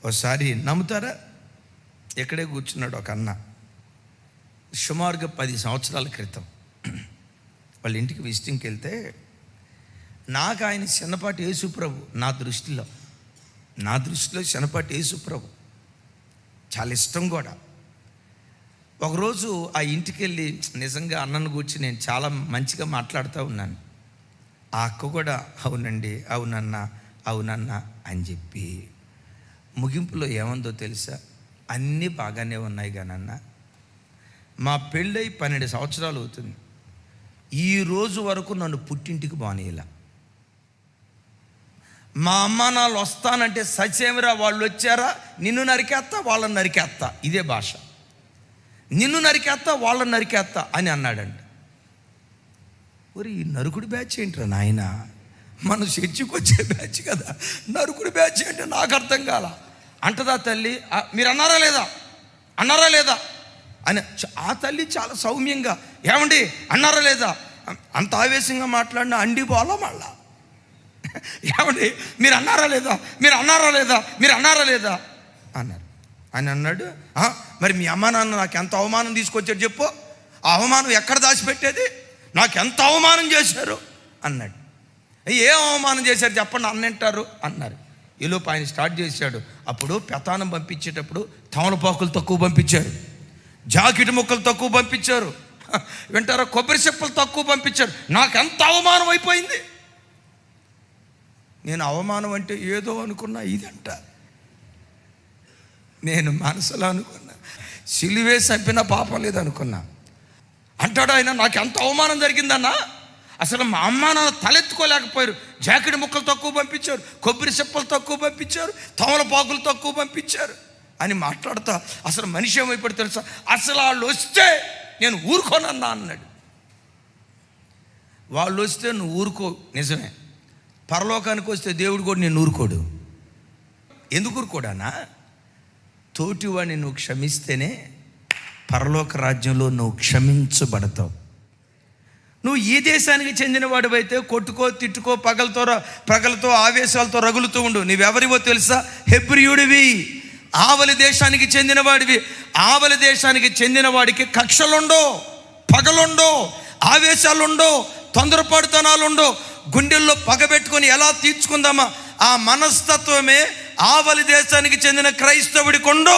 ఒకసారి నమ్ముతారా, ఎక్కడే కూర్చున్నాడు ఒక అన్న, సుమారుగా 10 సంవత్సరాల క్రితం వాళ్ళ ఇంటికి విజిటింగ్కి వెళ్తే నాకు ఆయన చిన్నపాటి యేసుప్రభు, నా దృష్టిలో చిన్నపాటి యేసుప్రభు చాలా ఇష్టం కూడా. ఒకరోజు ఆ ఇంటికి వెళ్ళి నిజంగా అన్నను గురించి నేను చాలా మంచిగా మాట్లాడుతూ ఉన్నాను. ఆ అక్క కూడా అవునండి, అవునన్నా అని చెప్పి ముగింపులో ఏముందో తెలుసా, అన్నీ బాగానే ఉన్నాయి కానన్నా, మా పెళ్ళై 12 సంవత్సరాలు అవుతుంది, ఈ రోజు వరకు నన్ను పుట్టింటికి బానేలా. మా అమ్మ నాళ్ళు వస్తానంటే సచేమిరా, వాళ్ళు వచ్చారా నిన్ను నరికేస్తా వాళ్ళని నరికేస్తా, ఇదే భాష, నిన్ను నరికేస్తా వాళ్ళని నరికేస్తా అని అన్నాడంట. ఒరి ఈ నరుకుడు బ్యాచ్ ఏంట్రా నాయన, మన చర్చికి వచ్చే బ్యాచ్ కదా, నరుకుడు బ్యాచ్ అంటే నాకు అర్థం కాల. అంటదా తల్లి, మీరు అన్నారా లేదా అని. ఆ తల్లి చాలా సౌమ్యంగా, ఏమండి అన్నారా లేదా, అంత ఆవేశంగా మాట్లాడినా అండి పోలా మళ్ళా, ఏమండి మీరు అన్నారా లేదా అన్నారు. ఆయన అన్నాడు, మరి మీ అమ్మ నాన్న నాకు ఎంత అవమానం తీసుకొచ్చారు చెప్పు, ఆ అవమానం ఎక్కడ దాచిపెట్టేది, నాకు ఎంత అవమానం చేశారు అన్నాడు. ఏ అవమానం చేశారు చెప్పండి అన్నంటారు అన్నారు. ఈలోపు ఆయన స్టార్ట్ చేశాడు. అప్పుడు పెతానం పంపించేటప్పుడు తమలపాకులు తక్కువ పంపించారు, జాకెట్ ముక్కలు తక్కువ పంపించారు, వింటారా కొబ్బరి చెప్పులు తక్కువ పంపించారు. నాకు ఎంత అవమానం అయిపోయింది. నేను అవమానం అంటే ఏదో అనుకున్నా, ఇదంట నేను మనసులో అనుకున్నా, సిలువే చంపిన పాపం లేదనుకున్నా. అంటాడు ఆయన, నాకు ఎంత అవమానం జరిగిందన్నా, అసలు మా అమ్మ నాన్న తలెత్తుకోలేకపోయారు. జాకెట్ ముక్కలు తక్కువ పంపించారు, కొబ్బరి చెప్పులు తక్కువ పంపించారు, తమలపాకులు తక్కువ పంపించారు అని మాట్లాడుతా అసలు మనిషి ఏమైపోయి తెలుసా, అసలు వాళ్ళు వస్తే నేను ఊరుకోనన్నా అన్నాడు. వాళ్ళు వస్తే నువ్వు ఊరుకో, నిజమే. పరలోకానికి వస్తే దేవుడు కూడా నేను ఊరుకోడు. ఎందుకు ఊరుకోడానా, తోటివాడిని నువ్వు క్షమిస్తేనే పరలోక రాజ్యంలో నువ్వు క్షమించబడతావు. నువ్వు ఈ దేశానికి చెందినవాడివైతే కొట్టుకో, తిట్టుకో, పగలతో ఆవేశాలతో రగులుతూ ఉండు. నువ్వెవరివో తెలుసా, హెబ్రీయుడివి, ఆవలి దేశానికి చెందినవాడివి. ఆవలి దేశానికి చెందిన వాడికి కక్షలుండో, పగలుండో, ఆవేశాలుండో, తొందరపాటుతనాలుండో, గుండెల్లో పగబెట్టుకొని ఎలా తీర్చుకుందామా ఆ మనస్తత్వమే ఆవలి దేశానికి చెందిన క్రైస్తవుడికి ఉండో.